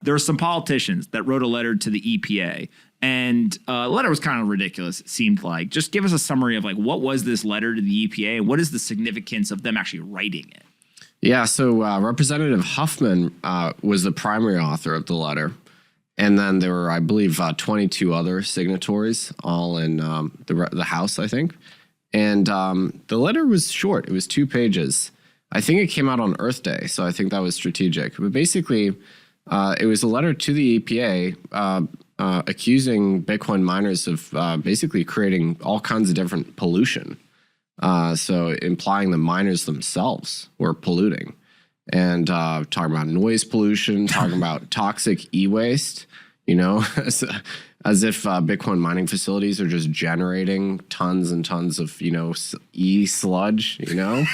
there were some politicians that wrote a letter to the EPA, and the letter was kind of ridiculous, it seemed like. Just give us a summary of like what was this letter to the EPA and what is the significance of them actually writing it? Yeah, so Representative Huffman was the primary author of the letter. And then there were, I believe, 22 other signatories, all in the House, I think. And the letter was short. It was 2 pages. I think it came out on Earth Day, so I think that was strategic. But basically, it was a letter to the EPA accusing Bitcoin miners of basically creating all kinds of different pollution. So implying the miners themselves were polluting. And talking about noise pollution, talking about toxic e-waste, you know, as if Bitcoin mining facilities are just generating tons and tons of, you know, e-sludge, you know?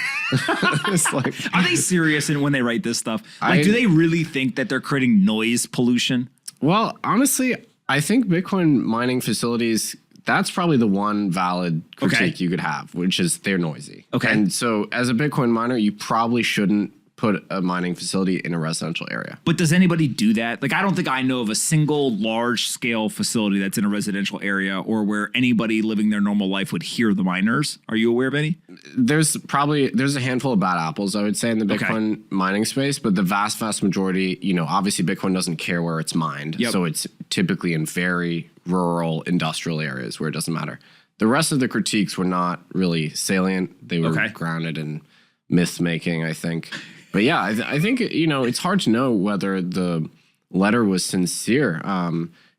It's like, are they serious when they write this stuff? Like, do they really think that they're creating noise pollution? Well, honestly, I think Bitcoin mining facilities, that's probably the one valid critique you could have, which is they're noisy. Okay. And so as a Bitcoin miner, you probably shouldn't put a mining facility in a residential area. But does anybody do that? Like, I don't think I know of a single large scale facility that's in a residential area or where anybody living their normal life would hear the miners. Are you aware of any? There's a handful of bad apples, I would say, in the Bitcoin mining space, but the vast majority, you know, obviously Bitcoin doesn't care where it's mined. So it's typically in very rural industrial areas where it doesn't matter. The rest of the critiques were not really salient. They were grounded in myth making, I think. But yeah, I think, you know, it's hard to know whether the letter was sincere.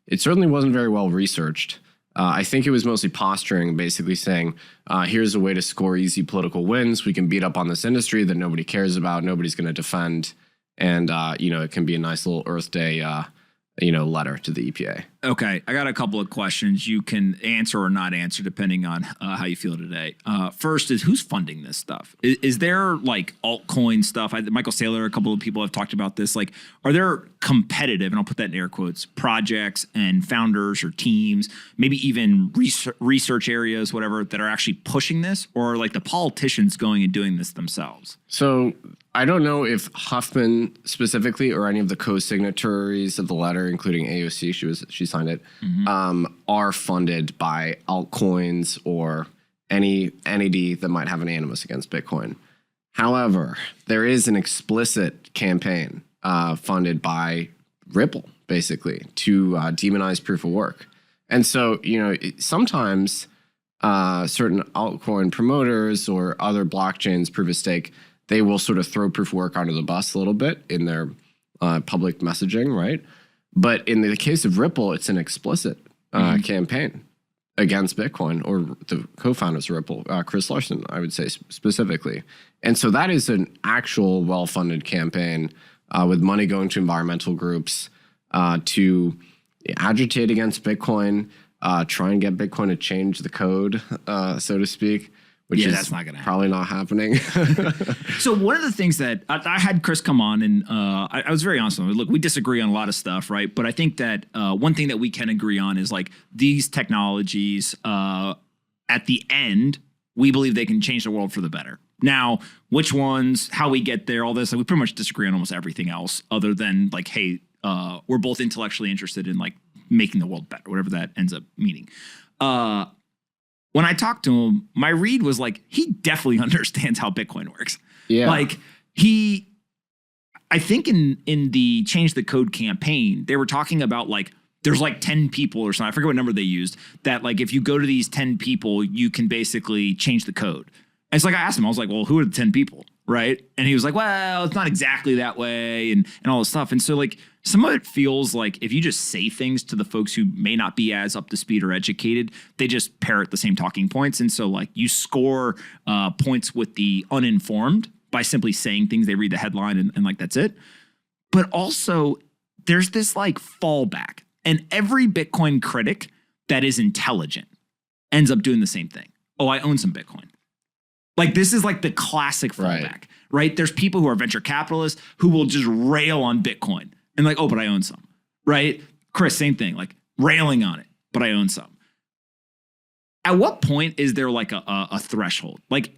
It certainly wasn't very well researched. I think it was mostly posturing, basically saying, here's a way to score easy political wins. We can beat up on this industry that nobody cares about, nobody's going to defend. And, you know, it can be a nice little Earth Day, you know, letter to the EPA. Okay, I got a couple of questions you can answer or not answer depending on how you feel today. First is, who's funding this stuff? Is there like altcoin stuff? Michael Saylor, a couple of people have talked about this. Like, are there competitive, and I'll put that in air quotes, projects and founders or teams, maybe even research areas, whatever, that are actually pushing this, or are like the politicians going and doing this themselves? So I don't know if Huffman specifically or any of the co-signatories of the letter, including AOC, she signed it, are funded by altcoins or any entity that might have an animus against Bitcoin. However, there is an explicit campaign funded by Ripple, basically, to demonize proof of work. And so, you know, sometimes certain altcoin promoters or other blockchains, proof of stake, they will sort of throw proof of work under the bus a little bit in their public messaging, right? But in the case of Ripple, it's an explicit campaign against Bitcoin, or the co-founders of Ripple, Chris Larsen, I would say specifically. And so that is an actual well-funded campaign with money going to environmental groups to agitate against Bitcoin, try and get Bitcoin to change the code, so to speak. Which is that's not gonna probably not happening. So one of the things that I had Chris come on, and I was very honest with him. Look, we disagree on a lot of stuff, right? But I think that one thing that we can agree on is like these technologies, at the end, we believe they can change the world for the better. Now, which ones, how we get there, all this, like, we pretty much disagree on almost everything else other than like, hey, we're both intellectually interested in like making the world better, whatever that ends up meaning. When I talked to him, my read was like, he definitely understands how Bitcoin works. Yeah. Like I think in the Change the Code campaign, they were talking about like, there's like 10 people or something. I forget what number they used, that like, if you go to these 10 people, you can basically change the code. And so like, I asked him, I was like, well, who are the 10 people? Right. And he was like, well, it's not exactly that way and all this stuff. And so like, some of it feels like if you just say things to the folks who may not be as up to speed or educated, they just parrot the same talking points. And so like you score points with the uninformed by simply saying things. They read the headline and like, that's it. But also there's this like fallback, and every Bitcoin critic that is intelligent ends up doing the same thing. Oh, I own some Bitcoin. Like, this is like the classic fallback, right? There's people who are venture capitalists who will just rail on Bitcoin and like, oh, but I own some, right? Chris, same thing, like railing on it, but I own some. At what point is there like a threshold? Like,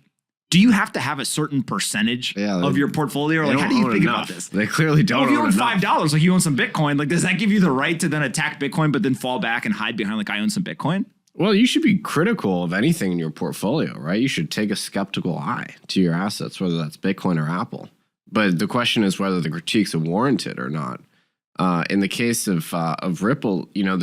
do you have to have a certain percentage of your portfolio? Or like, how do you think about this? They clearly don't. If you own enough. $5, like you own some Bitcoin, like does that give you the right to then attack Bitcoin, but then fall back and hide behind like I own some Bitcoin? Well, you should be critical of anything in your portfolio, right? You should take a skeptical eye to your assets, whether that's Bitcoin or Apple. But the question is whether the critiques are warranted or not. In the case of Ripple, you know,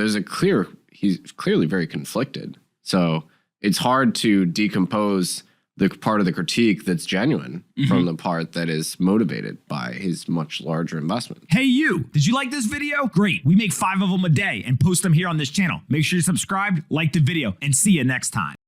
he's clearly very conflicted. So it's hard to decompose the part of the critique that's genuine from the part that is motivated by his much larger investment. Hey you, did you like this video? Great, we make 5 of them a day and post them here on this channel. Make sure you're subscribed, like the video, and see you next time.